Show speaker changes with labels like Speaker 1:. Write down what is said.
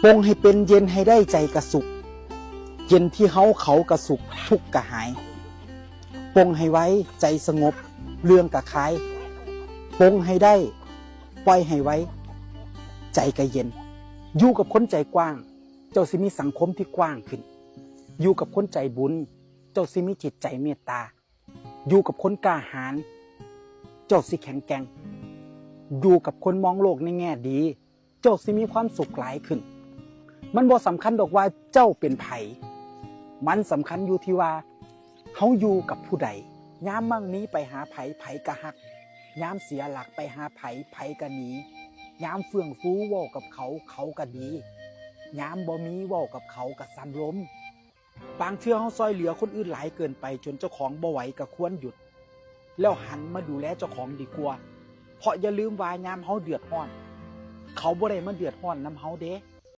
Speaker 1: ปลงให้เป็นเย็นให้ได้ใจกระสุขเย็นที่เขากระสุขทุกข์กระหายปลงให้ไว้ใจสงบเรื่องกระคายปลงให้ได้ปล่อยให้ไว้ใจกระเย็นอยู่กับคนใจกว้างเจ้าสิมีสังคมที่กว้างขึ้นอยู่กับคนใจบุญเจ้าสิมีจิตใจเมตตาอยู่กับคนกล้าหาญเจ้าสิแข็งแกร่งอยู่กับคนมองโลกในแง่ดีเจ้าสิมีความสุขหลายขึ้นมันบ่สำคัญดอกว่าเจ้าเป็นไผมันสำคัญอยู่ที่ว่าเฮาอยู่กับผู้ใดยามมั่งนี้ไปหาไผไผกะฮักยามเสียหลักไปหาไผไผกะหนียามเฟื่องฟูเว้ากับเขาเขากะดียามบ่มีเว้ากับเขากะสั่นลมบางเทื่อเฮาซอยเหลือคนอื่นหลายเกินไปจนเจ้าของบ่ไหวก็ควรหยุดแล้วหันมาดูแลเจ้าของดีกว่าเพราะอย่าลืมว่ายามเฮาเดือดร้อนเขาบ่ได้มาเดือดร้อนนำเฮาเด้